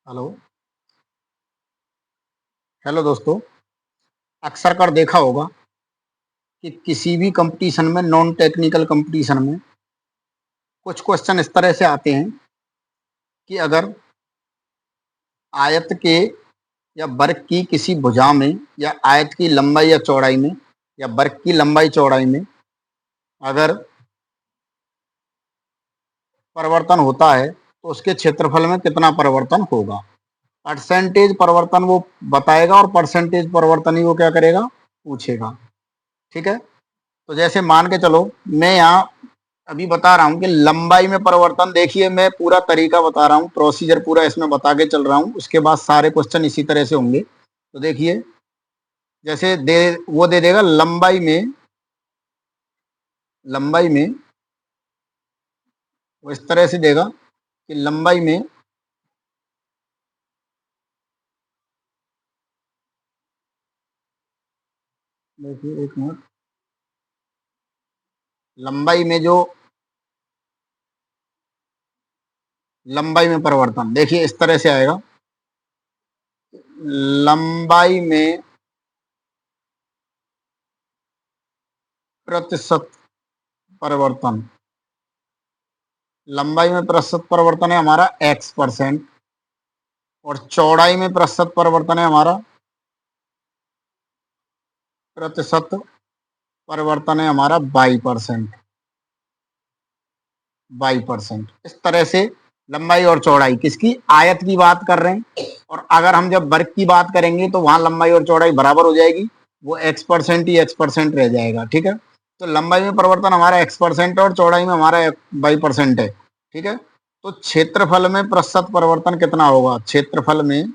Hello. Hello दोस्तों। अक्सर कर देखा होगा कि किसी भी कंपटीशन में, नॉन टेक्निकल कंपटीशन में, कुछ क्वेश्चन इस तरह से आते हैं कि अगर आयत के या वर्ग की किसी भुजा में या आयत की लंबाई या चौड़ाई में या वर्ग की लंबाई चौड़ाई में अगर परिवर्तन होता है तो उसके क्षेत्रफल में कितना परिवर्तन होगा। परसेंटेज परिवर्तन वो बताएगा और परसेंटेज परिवर्तन ही वो क्या करेगा, पूछेगा। ठीक है। तो जैसे मान के चलो, मैं यहाँ अभी बता रहा हूं कि लंबाई में परिवर्तन, देखिए मैं पूरा तरीका बता रहा हूं, प्रोसीजर पूरा इसमें बता के चल रहा हूं, उसके बाद सारे क्वेश्चन इसी तरह से होंगे। तो देखिए, जैसे वो दे देगा लंबाई में वो इस तरह से देगा कि लंबाई में देखिए एक मिनट, लंबाई में जो लंबाई में परिवर्तन देखिए इस तरह से आएगा। लंबाई में प्रतिशत परिवर्तन, लंबाई में प्रतिशत परिवर्तन है हमारा x%, और चौड़ाई में प्रतिशत परिवर्तन है हमारा प्रतिशत परिवर्तन है हमारा 22%। इस तरह से लंबाई और चौड़ाई किसकी, आयत की बात कर रहे हैं। और अगर हम जब वर्ग की बात करेंगे तो वहां लंबाई और चौड़ाई बराबर हो जाएगी, वो x% ही x% रह जाएगा। ठीक है। तो लंबाई में परिवर्तन हमारा x% है और चौड़ाई में हमारा 22% है। ठीक है। तो क्षेत्रफल में प्रतिशत परिवर्तन कितना होगा, क्षेत्रफल में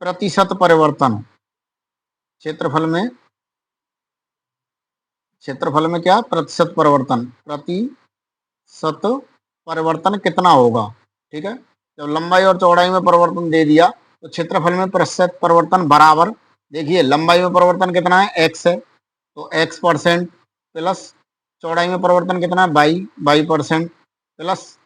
प्रतिशत परिवर्तन, क्षेत्रफल में क्षेत्रफल में क्या, प्रतिशत परिवर्तन, प्रतिशत परिवर्तन कितना होगा। ठीक है। जब लंबाई और चौड़ाई में परिवर्तन दे दिया तो क्षेत्रफल में प्रतिशत परिवर्तन बराबर, देखिए लंबाई में परिवर्तन कितना है, एक्स है, तो x% प्लस चौड़ाई में परिवर्तन कितना है, 22% प्लस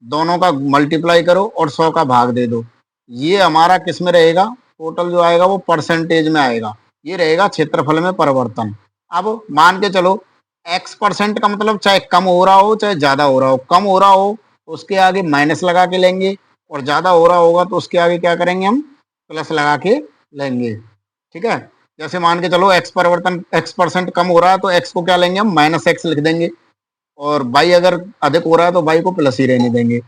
दोनों का मल्टीप्लाई करो और 100 का भाग दे दो। ये हमारा किस में रहेगा, टोटल जो आएगा वो परसेंटेज में आएगा। ये रहेगा क्षेत्रफल में परिवर्तन। अब मान के चलो x% का मतलब चाहे कम हो रहा हो चाहे ज्यादा हो रहा हो, कम हो रहा हो तो उसके आगे माइनस लगा के लेंगे, और ज्यादा हो रहा होगा तो उसके आगे क्या करेंगे, हम प्लस लगा के लेंगे। ठीक है। जैसे मान के चलो x% कम हो रहा है तो x को क्या लेंगे, हम -x लिख देंगे, और बाई अगर अधिक हो रहा है तो बाई को प्लस ही रहने देंगे।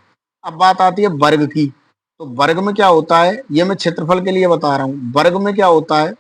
अब बात आती है वर्ग की। तो वर्ग में क्या होता है, ये मैं क्षेत्रफल के लिए बता रहा हूँ। वर्ग में क्या होता है,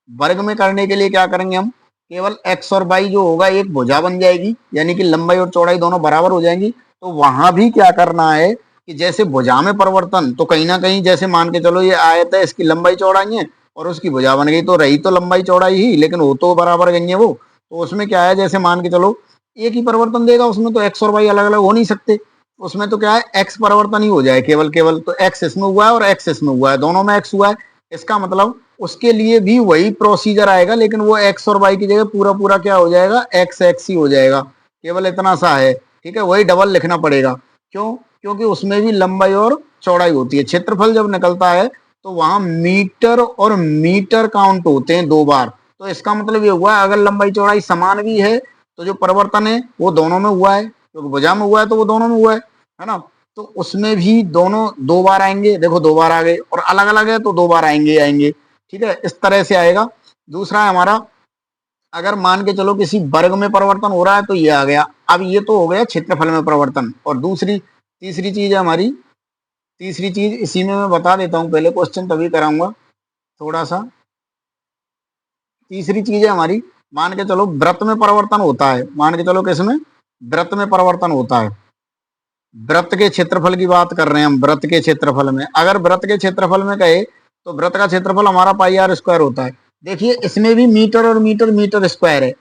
वर्ग में करने के लिए क्या करेंगे, हम केवल x और y जो होगा एक भुजा बन जाएगी, यानी कि लंबाई और चौड़ाई दोनों बराबर हो जाएंगी। तो वहां भी क्या करना है कि जैसे भुजा में परिवर्तन, तो कहीं ना कहीं जैसे मान के चलो ये आयत है, इसकी लंबाई चौड़ाई है और उसकी भुजा बन गई, तो रही तो लंबाई चौड़ाई ही, लेकिन हो तो बराबर गई है वो। तो उसमें क्या है, जैसे मान के चलो एक ही परिवर्तन देगा, उसमें तो एक्स और वाई अलग अलग हो नहीं सकते। उसमें तो क्या है, एक्स परिवर्तन ही हो जाए केवल केवल, तो एक्स इसमें हुआ है और एक्स इसमें हुआ है, दोनों में एक्स हुआ है। इसका मतलब उसके लिए भी वही प्रोसीजर आएगा, लेकिन वो एक्स और वाई की जगह पूरा पूरा क्या हो जाएगा, एक्स एक्स ही हो जाएगा। केवल इतना सा है। ठीक है। वही डबल लिखना पड़ेगा। क्यों, क्योंकि उसमें भी लंबाई और चौड़ाई होती है। क्षेत्रफल जब निकलता है तो वहां मीटर और मीटर काउंट होते हैं 2 बार। तो इसका मतलब ये हुआ अगर लंबाई चौड़ाई समान भी है तो जो परिवर्तन है वो दोनों में हुआ है, क्योंकि भुजा में हुआ है तो वो दोनों में हुआ है ना। तो उसमें भी दोनों 2 बार आएंगे, देखो 2 बार आ गए, और अलग अलग है तो 2 बार आएंगे आएंगे। ठीक है। इस तरह से आएगा। दूसरा है हमारा, अगर मान के चलो किसी वर्ग में परिवर्तन हो रहा है तो ये आ गया। अब ये तो हो गया क्षेत्रफल में परिवर्तन। और तीसरी चीज है हमारी, तीसरी चीज इसी में मैं बता देता हूं, पहले क्वेश्चन तभी कराऊंगा थोड़ा सा। तीसरी चीज है हमारी, मान के चलो व्रत में परिवर्तन होता है, मान के चलो किसमें, व्रत में परिवर्तन होता है। व्रत के क्षेत्रफल की बात कर रहे हैं हम, व्रत के क्षेत्रफल में, अगर व्रत के क्षेत्रफल में कहे तो व्रत का क्षेत्रफल हमारा πr² होता है। देखिए इसमें भी मीटर और मीटर मीटर स्क्वायर है।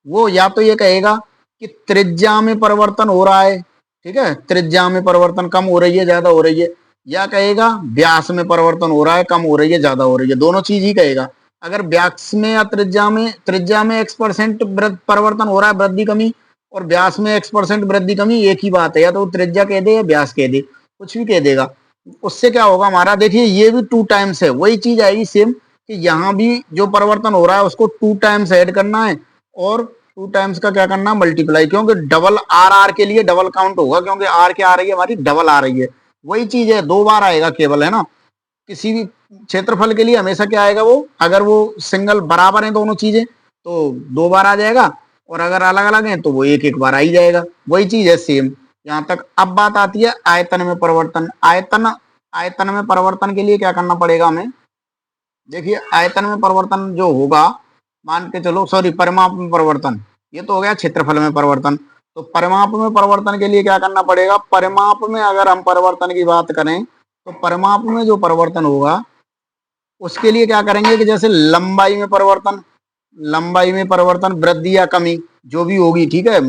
वो या तो ये कहेगा कि त्रिज्या में परिवर्तन हो रहा है, ठीक है, त्रिज्या में परिवर्तन कम हो रही है ज्यादा हो रही है, या कहेगा व्यास में परिवर्तन हो रहा है कम हो रही है ज्यादा हो रही है, दोनों चीज ही कहेगा। अगर व्यास में या त्रिज्या में x% परिवर्तन हो रहा है, वृद्धि कमी, और व्यास में x% वृद्धि कमी, एक ही बात है, या तो त्रिज्या कह दे या व्यास कह दे। कुछ भी कह देगा। उससे क्या होगा हमारा, देखिए ये भी 2 टाइम्स है, वही चीज आएगी सेम कि यहाँ भी जो परिवर्तन हो रहा है उसको 2 टाइम्स ऐड करना है और 2 टाइम्स का क्या करना है, मल्टीप्लाई, क्योंकि डबल आर आर के लिए डबल काउंट होगा, क्योंकि आर क्या आ रही है हमारी, डबल आ रही है। वही चीज है, 2 बार आएगा केवल, है ना। किसी भी क्षेत्रफल के लिए हमेशा क्या आएगा वो, अगर वो सिंगल बराबर है दोनों चीजें तो 2 बार आ जाएगा, और अगर अलग अलग है तो वो एक एक बार आ ही जाएगा। वही चीज है सेम यहाँ तक। अब बात आती है आयतन में परिवर्तन। आयतन में परिवर्तन के लिए क्या करना पड़ेगा हमें, देखिए आयतन में परिवर्तन जो होगा, मान के चलो, सॉरी, परिमाप में परिवर्तन, ये तो हो गया क्षेत्रफल में परिवर्तन। तो परिमाप में परिवर्तन के लिए क्या करना पड़ेगा, परिमाप में अगर हम परिवर्तन की बात करें तो परिमाप में जो परिवर्तन होगा उसके लिए क्या करेंगे कि जैसे लंबाई में परिवर्तन, लंबाई में परिवर्तन, वृद्धि या कमी जो भी होगी, ठीक है,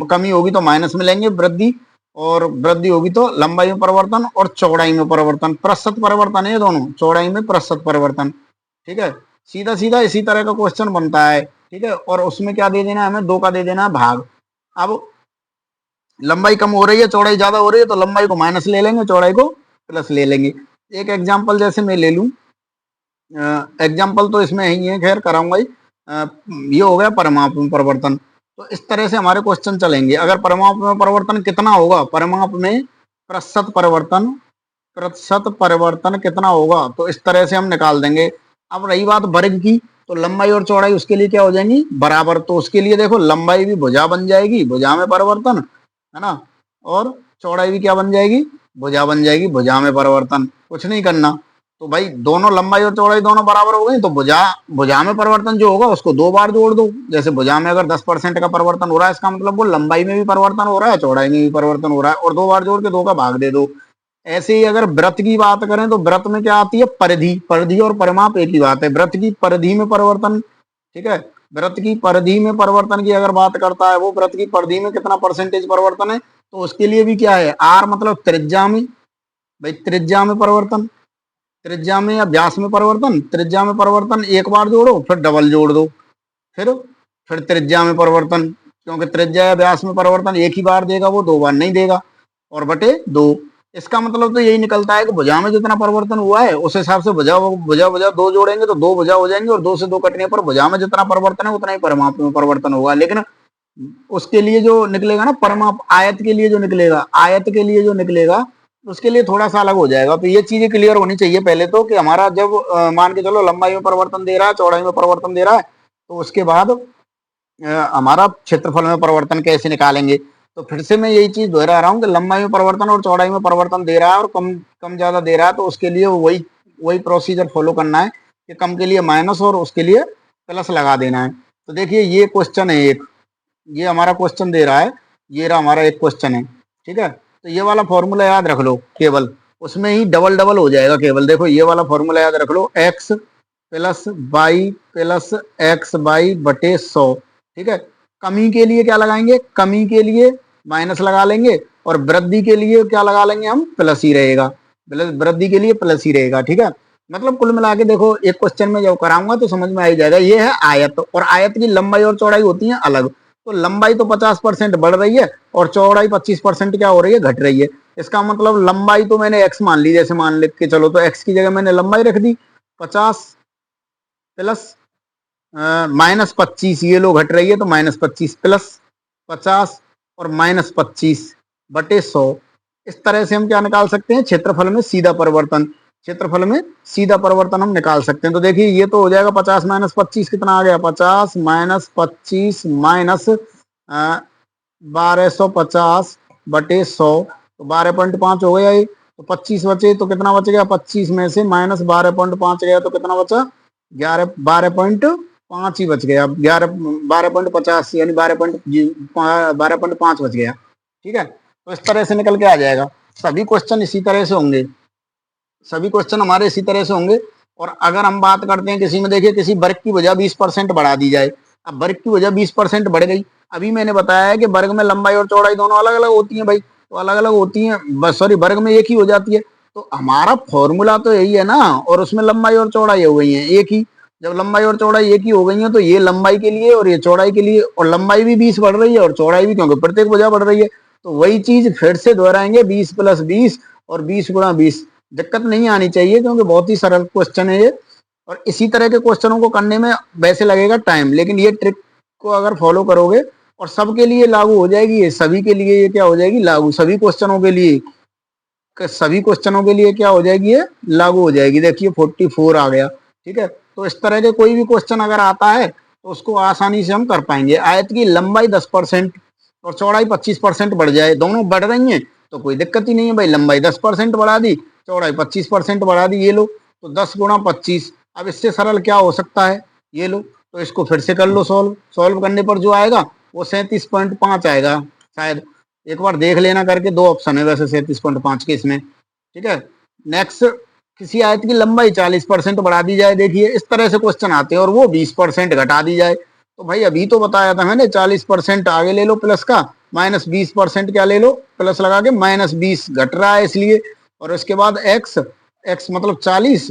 कमी होगी तो माइनस में लेंगे वृद्धि, और वृद्धि होगी तो लंबाई में परिवर्तन, और चौड़ाई में परिवर्तन, प्रतिशत परिवर्तन है ये दोनों, चौड़ाई में प्रतिशत परिवर्तन, ठीक है। सीधा सीधा इसी तरह का क्वेश्चन बनता है, ठीक है। और उसमें क्या दे देना है हमें, 2 का दे देना है भाग। अब लंबाई कम हो रही है, चौड़ाई ज्यादा हो रही है, तो लंबाई को माइनस ले लेंगे, चौड़ाई को प्लस ले लेंगे। एक एग्जाम्पल जैसे मैं ले लूं, एग्जाम्पल तो इसमें ही है, खैर कराऊंगा ही। ये हो गया परिमाप में परिवर्तन। तो इस तरह से हमारे क्वेश्चन चलेंगे। अगर परिमाप में परिवर्तन कितना होगा, परिमाप में प्रतिशत परिवर्तन, प्रतिशत परिवर्तन कितना होगा, तो इस तरह से हम निकाल देंगे। अब रही बात वर्ग की, तो लंबाई और चौड़ाई उसके लिए क्या हो जाएंगी, बराबर। तो उसके लिए देखो लंबाई भी भुजा बन जाएगी, भुजा में परिवर्तन, है ना, और चौड़ाई भी क्या बन जाएगी, भुजा बन जाएगी, भुजा में परिवर्तन। कुछ नहीं करना, तो भाई दोनों लंबाई और चौड़ाई दोनों बराबर हो गई, तो भुजा भुजा में परिवर्तन जो होगा उसको 2 बार जोड़ दो। जैसे भुजा में अगर 10% का परिवर्तन हो रहा है, इसका मतलब वो लंबाई में भी परिवर्तन हो रहा है, चौड़ाई में भी परिवर्तन हो रहा है, और 2 बार जोड़ के 2 का भाग दे दो। ऐसे ही अगर व्रत की बात करें तो व्रत में क्या आती है, परिधि। परिधि और परिमाप एक ही बात है। व्रत की परिधि में परिवर्तन, ठीक है, व्रत की परिधि में परिवर्तन की अगर बात करता है वो, व्रत की परिधि में कितना परसेंटेज परिवर्तन है, तो उसके लिए भी क्या है, आर मतलब त्रिज्या में, भाई त्रिज्या में परिवर्तन, त्रिज्या में या व्यास में परिवर्तन, त्रिज्या में परिवर्तन एक बार जोड़ो फिर डबल जोड़ दो, फिर फिर त्रिज्या में परिवर्तन, क्योंकि त्रिज्या या व्यास में परिवर्तन एक ही बार देगा, वो 2 बार नहीं देगा, और बटे 2। इसका मतलब तो यही निकलता है कि भुजा में जितना परिवर्तन हुआ है उस हिसाब से भुजा भुजा भुजा 2 जोड़ेंगे तो 2 भुजा हो जाएंगे, और 2 से 2 कटने पर भुजा में जितना परिवर्तन है उतना ही परिमाप में परिवर्तन होगा। लेकिन उसके लिए जो निकलेगा ना परिमाप, आयत के लिए जो निकलेगा, आयत के लिए जो निकलेगा उसके लिए थोड़ा सा अलग हो जाएगा। तो ये चीजें क्लियर होनी चाहिए पहले तो, कि हमारा जब मान के चलो लंबाई में परिवर्तन दे रहा है, चौड़ाई में परिवर्तन दे रहा है, तो उसके बाद हमारा क्षेत्रफल में परिवर्तन कैसे निकालेंगे। तो फिर से मैं यही चीज दोहरा रहा हूँ कि लंबाई में परिवर्तन और चौड़ाई में परिवर्तन दे रहा है और कम कम ज्यादा दे रहा है, तो उसके लिए वही वही प्रोसीजर फॉलो करना है कि कम के लिए माइनस और उसके लिए प्लस लगा देना है। तो देखिए ये क्वेश्चन है एक, ये हमारा क्वेश्चन दे रहा है, ये रहा हमारा एक क्वेश्चन है, ठीक है। तो ये वाला फॉर्मूला याद रख लो केवल, उसमें ही डबल डबल हो जाएगा केवल। देखो ये वाला फॉर्मूला याद रख लो, x plus y plus x y बटे 100, ठीक है। कमी के लिए क्या लगाएंगे, कमी के लिए माइनस लगा लेंगे, और वृद्धि के लिए क्या लगा लेंगे हम, प्लस ही रहेगा, वृद्धि के लिए प्लस ही रहेगा, ठीक है। मतलब कुल मिला के देखो एक क्वेश्चन में जब कराऊंगा तो समझ में आ ही जाएगा। ये है आयत, और आयत की लंबाई और चौड़ाई होती है अलग। तो लंबाई तो 50% बढ़ रही है और चौड़ाई 25% क्या हो रही है, घट रही है। इसका मतलब लंबाई तो मैंने x मान ली, जैसे मान लिख के चलो, तो x की जगह मैंने लंबाई रख दी 50 प्लस -25, ये लो घट रही है तो -25 प्लस 50 और -25 बटे 100। इस तरह से हम क्या निकाल सकते हैं, क्षेत्रफल में सीधा परिवर्तन, क्षेत्रफल में सीधा परिवर्तन हम निकाल सकते हैं। तो देखिए ये तो हो जाएगा 50 - 25 कितना आ गया, 50 - 25 माइनस 1250 बटे 100, तो 12.5 हो गया ये। तो 25 बचे तो कितना बच गया, 25 में से माइनस 12.5 गया तो कितना बचा, 12.5 ही बच गया, 12.50 यानी 12.5 बच गया, ठीक है। तो इस तरह से निकल के आ जाएगा। सभी क्वेश्चन इसी तरह से होंगे, सभी क्वेश्चन हमारे इसी तरह से होंगे। और अगर हम बात करते हैं किसी में, देखिए किसी वर्ग की वजह 20% बढ़ा दी जाए, अब वर्ग की वजह 20% बढ़ गई, अभी मैंने बताया है कि वर्ग में लंबाई और चौड़ाई दोनों अलग अलग होती हैं भाई, तो अलग अलग होती हैं, सॉरी वर्ग में एक ही हो जाती है। तो हमारा फॉर्मूला तो यही है ना, और उसमें लंबाई और चौड़ाई हो गई है एक ही। जब लंबाई और चौड़ाई एक ही हो गई है तो ये लंबाई के लिए और ये चौड़ाई के लिए, और लंबाई भी 20 बढ़ रही है और चौड़ाई भी, क्योंकि प्रत्येक वजह बढ़ रही है। तो वही चीज फिर से दोहराएंगे, 20 + 20 और 20 × 20। दिक्कत नहीं आनी चाहिए क्योंकि बहुत ही सरल क्वेश्चन है ये, और इसी तरह के क्वेश्चनों को करने में वैसे लगेगा टाइम, लेकिन ये ट्रिक को अगर फॉलो करोगे और सबके लिए लागू हो जाएगी, ये सभी के लिए ये क्या हो जाएगी लागू, सभी क्वेश्चनों के लिए क्या हो जाएगी ये लागू हो जाएगी। देखिए 44 आ गया, ठीक है। तो इस तरह के कोई भी क्वेश्चन अगर आता है तो उसको आसानी से हम कर पाएंगे। आयत की लंबाई 10% और चौड़ाई 25% बढ़ जाए, दोनों बढ़ रही हैं तो कोई दिक्कत ही नहीं है भाई, लंबाई 10% बढ़ा दी, चौड़ाई 25% बढ़ा दी, ये लो तो 10 × 25। अब इससे सरल क्या हो सकता है, ये लो, तो इसको फिर से कर लो सॉल्व करने पर जो आएगा वो 37.5 आएगा शायद, एक बार देख लेना करके, दो ऑप्शन है वैसे 37.5 के इसमें, ठीक है। नेक्स्ट, किसी आयत की लंबाई 40% बढ़ा दी जाए, देखिए इस तरह से क्वेश्चन आते हैं, और वो 20% घटा दी जाए। तो भाई अभी तो बताया था मैंने 40% आगे ले लो प्लस का, -20% क्या ले लो प्लस लगा के, -20 घट रहा है इसलिए, और उसके बाद एक्स, एक्स मतलब 40,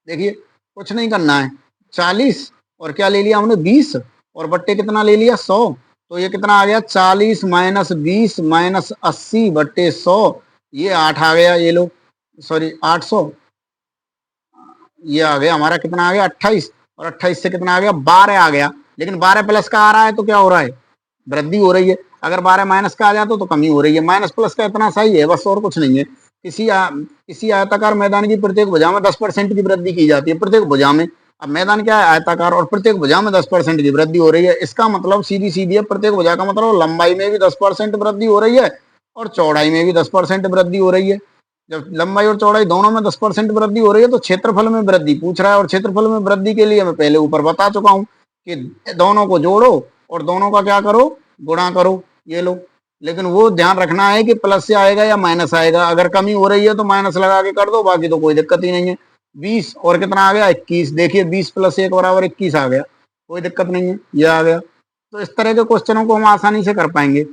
देखिए कुछ नहीं करना है, 40 और क्या ले लिया हमने 20 और बट्टे कितना ले लिया 100, तो ये कितना आ गया 40 - 20 - 80 बट्टे 100, ये 8 आ गया, ये लो सॉरी 800, ये आ गया हमारा कितना आ गया 28, और 28 से कितना आ गया 12 आ गया। लेकिन 12 प्लस का आ रहा है तो क्या हो रहा है, वृद्धि हो रही है। अगर 12 माइनस का आ जाता तो कमी हो रही है, माइनस प्लस का इतना सही है बस, और कुछ नहीं है। किसी आयताकार मैदान की प्रत्येक भुजा में 10% की वृद्धि की जाती है, प्रत्येक भुजा में। अब मैदान क्या है आयताकार, और प्रत्येक भुजा में 10% की वृद्धि हो रही है, इसका मतलब सीधी सीधी है, प्रत्येक भुजा का मतलब लंबाई में भी 10% वृद्धि हो रही है और चौड़ाई में भी 10% वृद्धि हो रही है। जब लंबाई और चौड़ाई दोनों में 10% वृद्धि हो रही है तो क्षेत्रफल में वृद्धि पूछ रहा है, और क्षेत्रफल में वृद्धि के लिए मैं पहले ऊपर बता चुका हूं कि दोनों को जोड़ो और दोनों का क्या करो, गुणा करो, ये लो। लेकिन वो ध्यान रखना है कि प्लस से आएगा या माइनस आएगा, अगर कमी हो रही है तो माइनस लगा के कर दो, बाकी तो कोई दिक्कत ही नहीं है। 20 और कितना आ गया 21, देखिए 20 + 1 = 21 आ गया, कोई दिक्कत नहीं है, ये आ गया। तो इस तरह के क्वेश्चनों को हम आसानी से कर पाएंगे।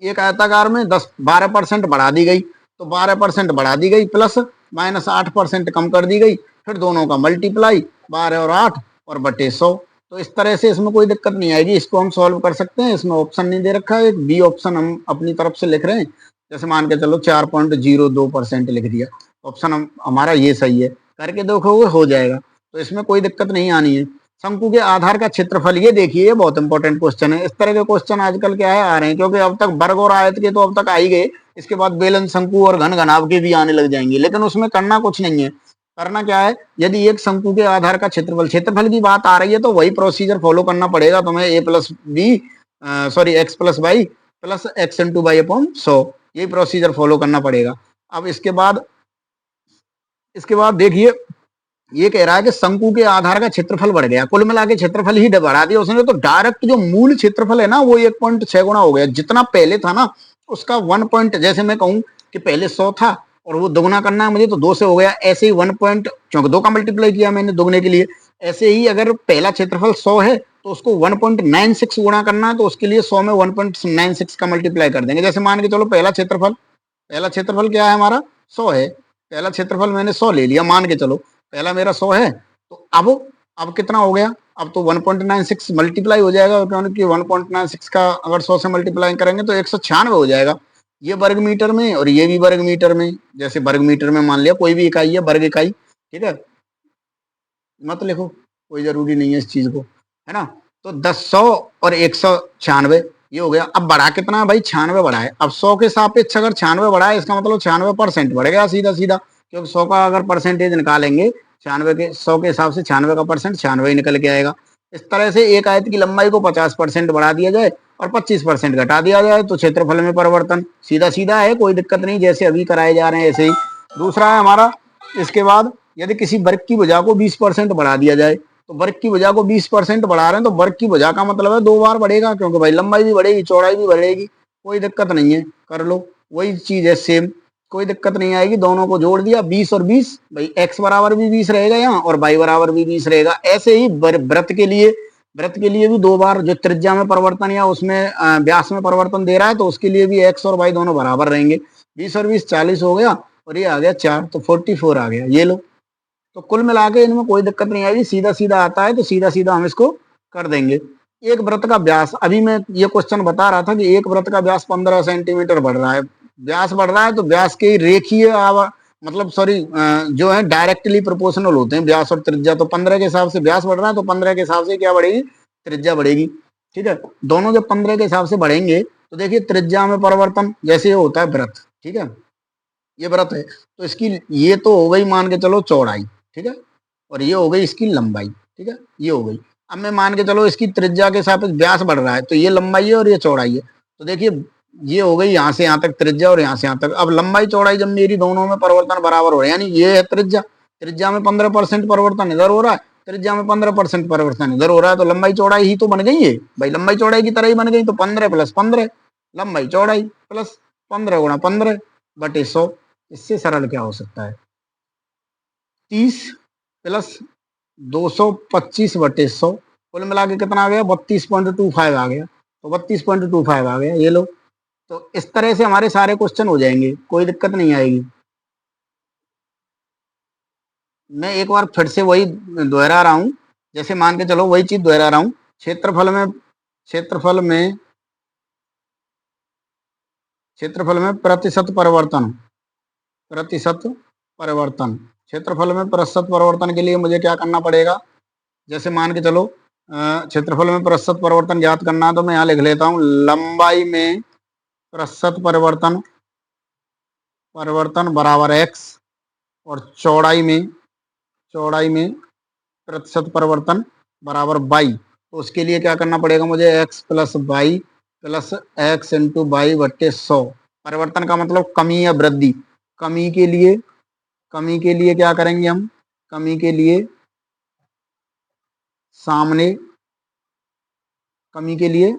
एक आयताकार में 12% बढ़ा दी गई, तो 12% बढ़ा दी गई प्लस -8% कम कर दी गई, फिर दोनों का मल्टीप्लाई 12 और 8 और बटे 100। तो इस तरह से इसमें कोई दिक्कत नहीं आएगी, इसको हम सॉल्व कर सकते हैं। इसमें ऑप्शन नहीं दे रखा है, एक बी ऑप्शन हम अपनी तरफ से लिख रहे हैं, जैसे मान के चलो 4.02% लिख दिया, ऑप्शन हमारा ये सही है, करके देखोगे हो जाएगा, तो इसमें कोई दिक्कत नहीं आनी है। शंकु के आधार का क्षेत्रफल, ये देखिए ये बहुत इंपॉर्टेंट क्वेश्चन है। इस तरह के क्वेश्चन आजकल क्या है आ रहे हैं, क्योंकि अब तक वर्ग और आयत के तो अब तक आ ही गए, इसके बाद बेलन, शंकु और घन घनाभ के भी आने लग जाएंगे, लेकिन उसमें करना कुछ नहीं है। करना क्या है, यदि एक शंकु के आधार का क्षेत्रफल की बात आ रही है तो वही प्रोसीजर फॉलो करना पड़ेगा तुम्हें, x plus y plus x into y upon 100, यही प्रोसीजर फॉलो करना पड़ेगा। अब इसके बाद देखिए ये कह रहा है कि शंकु के आधार का क्षेत्रफल बढ़ गया, कुल मिला के क्षेत्रफल ही बढ़ा दिया उसने, तो डायरेक्ट जो मूल क्षेत्रफल है ना वो 1.6 गुना हो गया, जितना पहले था ना उसका 1 पॉइंट, जैसे मैं कहूं कि पहले 100 था और वो दोगुना करना है मुझे तो 2 से हो गया, ऐसे ही 1 पॉइंट, क्योंकि 2 का मल्टीप्लाई किया मैंने दोगुने के लिए, ऐसे ही अगर पहला क्षेत्रफल 100 है तो उसको 1.96 गुणा करना है, तो उसके लिए 100 में 1.96 का मल्टीप्लाई कर देंगे। जैसे मान के चलो पहला क्षेत्रफल क्या है हमारा 100 है, पहला क्षेत्रफल मैंने 100 ले लिया, मान के चलो पहला मेरा 100 है, तो अब कितना हो गया, अब तो 1.96 मल्टीप्लाई हो जाएगा, क्योंकि 1.96 का अगर 100 से मल्टीप्लाई करेंगे तो 196 हो जाएगा, ये वर्ग मीटर में और ये भी वर्ग मीटर में। जैसे वर्ग मीटर में मान लिया कोई भी इकाई है, वर्ग इकाई, ठीक है, मत लिखो, कोई जरूरी नहीं है इस चीज को, है ना। तो 100 और 196 ये हो गया। अब बढ़ा कितना है भाई 96 बढ़ा है, अब 100 के सापेक्ष अगर 96 बढ़ा है इसका मतलब 96% बढ़ गया सीधा सीधा, क्योंकि 100 का अगर परसेंटेज निकालेंगे 96 के 100 के हिसाब से 96 का परसेंट 96 ही निकल के आएगा। इस तरह से एक आयत की लंबाई को 50% बढ़ा दिया जाए और 25% घटा दिया जाए तो क्षेत्रफल में परिवर्तन सीधा सीधा है, कोई दिक्कत नहीं, जैसे अभी कराए जा रहे हैं ऐसे ही। दूसरा है हमारा, इसके बाद यदि किसी वर्ग की भुजा को 20% बढ़ा दिया जाए, तो वर्ग की भुजा को 20% बढ़ा रहे हैं तो वर्ग की भुजा का मतलब है 2 बार बढ़ेगा, क्योंकि भाई लंबाई भी बढ़ेगी चौड़ाई भी बढ़ेगी, कोई दिक्कत नहीं है, कर लो, वही चीज है सेम, कोई दिक्कत नहीं आएगी। दोनों को जोड़ दिया 20 और 20, भाई एक्स बराबर भी 20 रहेगा यहाँ और वाई बराबर भी 20 रहेगा। ऐसे ही व्रत के लिए भी 2 बार, जो त्रिज्या में परिवर्तन या उसमें व्यास में परिवर्तन दे रहा है तो उसके लिए भी एक्स और वाई दोनों बराबर रहेंगे। 20 और 20 40 हो गया, और ये आ गया 4, तो 44 आ गया, ये लो। तो कुल मिला के इनमें कोई दिक्कत नहीं आएगी, सीधा सीधा आता है तो सीधा सीधा हम इसको कर देंगे। एक व्रत का व्यास, अभी मैं ये क्वेश्चन बता रहा था कि एक व्रत का व्यास 15 सेंटीमीटर बढ़ रहा है, व्यास बढ़ रहा है तो व्यास के रेखीय मतलब सॉरी जो है डायरेक्टली प्रोपोर्शनल होते हैं व्यास और त्रिज्या। तो 15 के हिसाब से व्यास बढ़ रहा है तो 15 के हिसाब से क्या बढ़ेगी, त्रिज्या बढ़ेगी। ठीक है, दोनों जब 15 के हिसाब से बढ़ेंगे तो देखिए त्रिज्या में परिवर्तन जैसे होता है वृत्त। ठीक है, ये वृत्त है तो इसकी ये तो हो गई मान के चलो चौड़ाई। ठीक है, और ये हो गई इसकी लंबाई। ठीक है, ये हो गई। अब मैं मान के चलो इसकी त्रिज्या के सापेक्ष व्यास बढ़ रहा है तो ये लंबाई है और ये चौड़ाई है। तो देखिए ये हो गई यहाँ से यहाँ तक त्रिज्या और यहाँ से यहाँ तक। अब लंबाई चौड़ाई जब मेरी दोनों में परिवर्तन बराबर हो रहे हैं, यानी ये है त्रिज्या, त्रिज्या में 15% परिवर्तन इधर हो रहा है, त्रिज्या में 15% परिवर्तन इधर हो रहा है, तो लंबाई चौड़ाई ही तो बन गई है भाई, लंबाई चौड़ाई की तरह ही बन गई। तो 15 प्लस 15 लंबाई चौड़ाई प्लस 15 गुणा 15 बटे 100। इससे सरल क्या हो सकता है, 30 प्लस 225 बटे 100, कुल मिला के कितना आ गया, 32.25 आ गया। तो 32.25 आ गया, ये लो। तो इस तरह से हमारे सारे क्वेश्चन हो जाएंगे, कोई दिक्कत नहीं आएगी। मैं एक बार फिर से वही दोहरा रहा हूं, जैसे मान के चलो वही चीज दोहरा रहा हूं। क्षेत्रफल में प्रतिशत परिवर्तन, प्रतिशत परिवर्तन, क्षेत्रफल में प्रतिशत परिवर्तन के लिए मुझे क्या करना पड़ेगा, जैसे मान के चलो क्षेत्रफल में प्रतिशत परिवर्तन ज्ञात करना है तो मैं यहाँ लिख लेता हूँ लंबाई में प्रतिशत परिवर्तन, परिवर्तन बराबर x, और चौड़ाई में प्रतिशत परिवर्तन बराबर y। तो उसके लिए क्या करना पड़ेगा मुझे, x plus y plus x into y बट्टे 100। परिवर्तन का मतलब कमी या वृद्धि। कमी के लिए, कमी के लिए क्या करेंगे हम, कमी के लिए सामने, कमी के लिए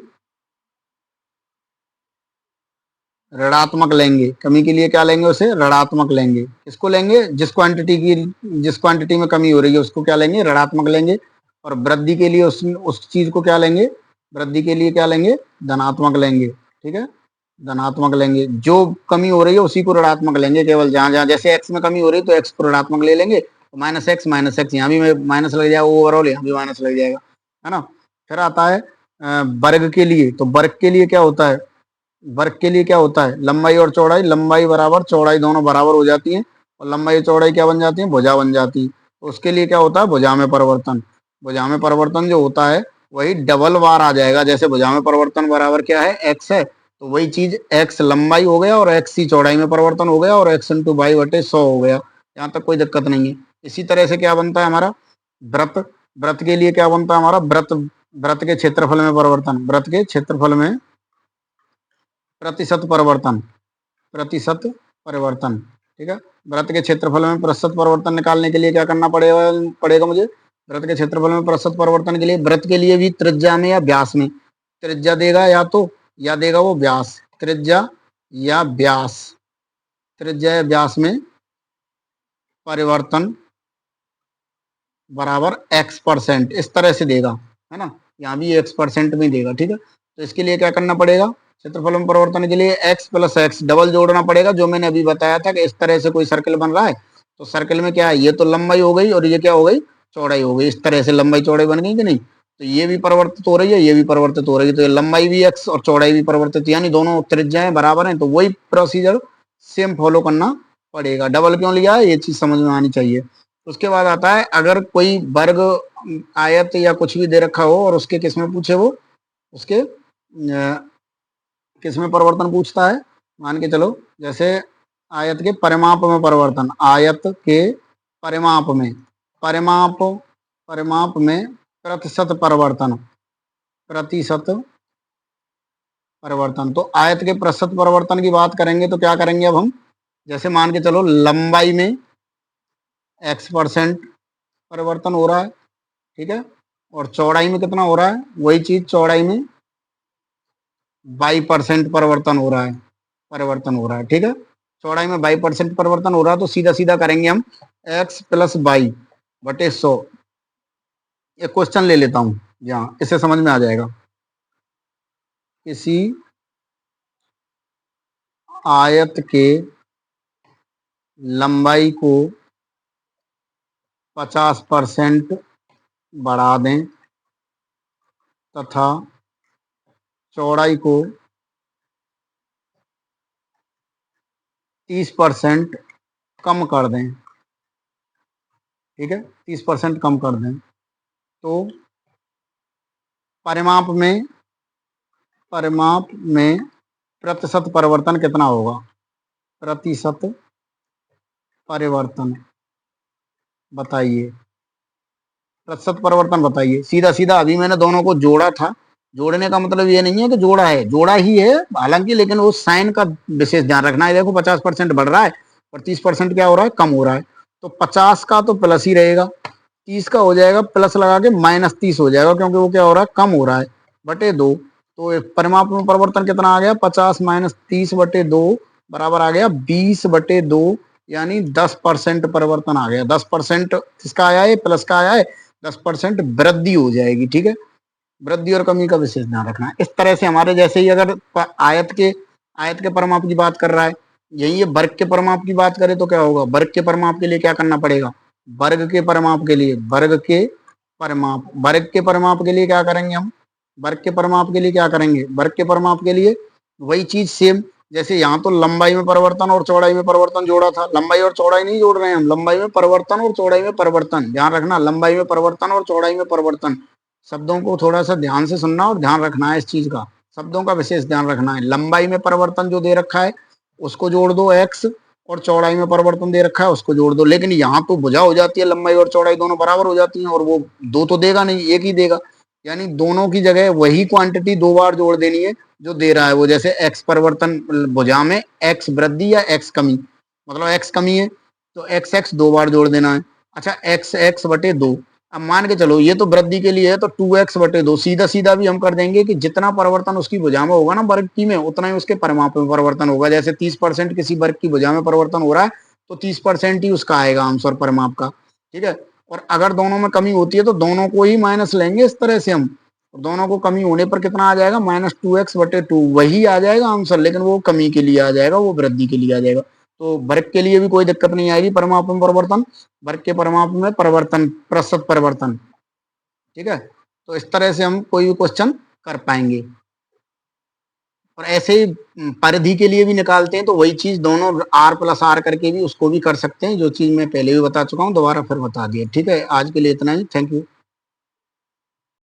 ऋणात्मक लेंगे, कमी के लिए क्या लेंगे, उसे ऋणात्मक लेंगे। किसको लेंगे, जिस क्वांटिटी में कमी हो रही है उसको क्या लेंगे, ऋणात्मक लेंगे। और वृद्धि के लिए उस चीज को क्या लेंगे, वृद्धि के लिए क्या लेंगे, धनात्मक लेंगे। ठीक है, धनात्मक लेंगे। जो कमी हो रही है उसी को ऋणात्मक लेंगे, केवल जहां जहां जैसे एक्स में कमी हो रही है तो एक्स को ऋणात्मक ले लेंगे। तो माइनस एक्स यहाँ भी माइनस लग जाएगा, ओवरऑल यहाँ भी माइनस लग जाएगा, है ना। फिर आता है वर्ग के लिए। तो वर्ग के लिए क्या होता है, वर्ग के लिए क्या होता है, लंबाई और चौड़ाई, लंबाई बराबर चौड़ाई दोनों बराबर हो जाती हैं, और लंबाई और चौड़ाई क्या बन जाती है, भुजा बन जाती है। तो उसके लिए क्या होता है, भुजा में परिवर्तन। भुजा में परिवर्तन जो होता है वही डबल बार आ जाएगा। जैसे भुजा में परिवर्तन बराबर क्या है, एक्स है, तो वही चीज एक्स लंबाई हो गया और एक्स ही चौड़ाई में परिवर्तन हो गया, और एक्स इंटू बाई बटे 100 हो गया। यहाँ तक कोई दिक्कत नहीं है। इसी तरह से क्या बनता है हमारा व्रत, व्रत के लिए क्या बनता है हमारा व्रत, व्रत के क्षेत्रफल में परिवर्तन, व्रत के क्षेत्रफल में प्रतिशत परिवर्तन, प्रतिशत परिवर्तन। ठीक है, वृत्त के क्षेत्रफल में प्रतिशत परिवर्तन निकालने के लिए क्या करना पड़ेगा मुझे, वृत्त के क्षेत्रफल में प्रतिशत परिवर्तन के लिए वृत्त के लिए भी त्रिज्या में या व्यास में, त्रिज्या देगा या तो, या देगा वो व्यास, त्रिज्या या व्यास, त्रिज्या या व्यास में परिवर्तन बराबर x%, इस तरह से देगा, है ना। यहाँ भी x% में देगा। ठीक है, तो इसके लिए क्या करना पड़ेगा, क्षेत्रफल में परिवर्तन के लिए x प्लस एक्स डबल जोड़ना पड़ेगा, जो मैंने अभी बताया था कि इस तरह से कोई सर्कल बन रहा है तो सर्कल में क्या है, ये तो लंबाई हो गई और ये क्या हो गई, चौड़ाई हो गई। इस तरह से लंबाई चौड़ाई बन गई कि नहीं। तो ये भी परिवर्तित हो रही है, ये भी परिवर्तित हो रही है, तो लंबाई भी x और चौड़ाई भी परिवर्तित, यानी दोनों त्रिज्याएं बराबर हैं। तो वही प्रोसीजर सेम फॉलो करना पड़ेगा। डबल क्यों लिया है, ये चीज समझ में आनी चाहिए। उसके बाद आता है अगर कोई वर्ग, आयत या कुछ भी दे रखा हो और उसके किस में पूछे, वो उसके किस में परिवर्तन पूछता है, मान के चलो जैसे आयत के परिमाप में परिवर्तन, आयत के परिमाप में, परिमाप परिमाप में प्रतिशत परिवर्तन, प्रतिशत परिवर्तन। तो आयत के प्रतिशत परिवर्तन की बात करेंगे तो क्या करेंगे अब हम, जैसे मान के चलो लंबाई में x% परिवर्तन हो रहा है, ठीक है, और चौड़ाई में कितना हो रहा है, वही चीज चौड़ाई में 22% परिवर्तन हो रहा है, परिवर्तन हो रहा है। ठीक है, चौड़ाई में 22% परिवर्तन हो रहा है, तो सीधा सीधा करेंगे हम x प्लस 22/100। एक क्वेश्चन ले लेता हूं, यहाँ इससे समझ में आ जाएगा। किसी आयत के लंबाई को 50% बढ़ा दें तथा चौड़ाई को 30% कम कर दें, ठीक है, 30% कम कर दें, तो परिमाप में प्रतिशत परिवर्तन कितना होगा? प्रतिशत परिवर्तन बताइए, प्रतिशत परिवर्तन बताइए। सीधा सीधा अभी मैंने दोनों को जोड़ा था, जोड़ने का मतलब ये नहीं है कि जोड़ा है, जोड़ा ही है हालांकि, लेकिन उस साइन का विशेष ध्यान रखना है। देखो 50% बढ़ रहा है और 30% क्या हो रहा है? कम हो रहा है। तो 50 का तो प्लस ही रहेगा, 30 का हो जाएगा प्लस लगा के -30 हो जाएगा, क्योंकि वो क्या हो रहा है? कम हो रहा है, बटे 2। तो परिमाप में परिवर्तन कितना आ गया? 50 माइनस 30 बटे 2 बराबर आ गया 20/2, यानी 10% परिवर्तन आ गया। 10% किसका आया है? प्लस का आया है। 10% वृद्धि हो जाएगी, ठीक है। वृद्धि और कमी का विशेष ध्यान रखना है। इस तरह से हमारे जैसे ही अगर आयत के परिमाप की बात कर रहा है, यही ये वर्ग के परिमाप की बात करें तो क्या होगा? वर्ग के परिमाप के लिए क्या करना पड़ेगा? वर्ग के परिमाप के लिए वर्ग के परिमाप के लिए क्या करेंगे हम? वर्ग के परिमाप के लिए क्या करेंगे? वर्ग के परिमाप के लिए वही चीज सेम, जैसे यहाँ तो लंबाई में परिवर्तन और चौड़ाई में परिवर्तन जोड़ा था, लंबाई और चौड़ाई नहीं जोड़ रहे हैं हम, लंबाई में परिवर्तन और चौड़ाई में परिवर्तन। ध्यान रखना, लंबाई में परिवर्तन और चौड़ाई में परिवर्तन। शब्दों को थोड़ा सा ध्यान से सुनना और ध्यान रखना है इस चीज का, शब्दों का विशेष ध्यान रखना है। लंबाई में परिवर्तन जो दे रखा है उसको जोड़ दो x, और चौड़ाई में परिवर्तन दे रखा है उसको जोड़ दो। लेकिन यहाँ तो भुजा हो जाती है, लंबाई और चौड़ाई दोनों बराबर हो जाती हैं, और वो दो तो देगा नहीं, एक ही देगा। यानी दोनों की जगह वही क्वांटिटी दो बार जोड़ देनी है जो दे रहा है वो। जैसे x परिवर्तन भुजा में x वृद्धि या x कमी, मतलब x कमी है तो x दो बार जोड़ देना है। अच्छा, x बटे 2, अब मान के चलो ये तो वृद्धि के लिए है तो 2x बटे 2। सीधा सीधा भी हम कर देंगे कि जितना परिवर्तन उसकी भुजा में होगा ना वर्ग की में, उतना ही उसके परिमाप में परिवर्तन होगा। जैसे 30% किसी वर्ग की भुजा में परिवर्तन हो रहा है तो 30% ही उसका आएगा आंसर परिमाप का, ठीक है। और अगर दोनों में कमी होती है तो दोनों को ही माइनस लेंगे इस तरह से हम, और दोनों को कमी होने पर कितना आ जाएगा? -2x बटे 2, वही आ जाएगा आंसर, लेकिन वो कमी के लिए आ जाएगा, वो वृद्धि के लिए आ जाएगा। तो वर्ग के लिए भी कोई दिक्कत नहीं आएगी परिमाप में परिवर्तन, वर्ग के परिमाप में परिवर्तन, प्रतिशत परिवर्तन, ठीक है। तो इस तरह से हम कोई भी क्वेश्चन कर पाएंगे। और ऐसे ही परिधि के लिए भी निकालते हैं तो वही चीज दोनों r + r करके भी उसको भी कर सकते हैं, जो चीज मैं पहले भी बता चुका हूँ, दोबारा फिर बता दिया, ठीक है। आज के लिए इतना ही, थैंक यू।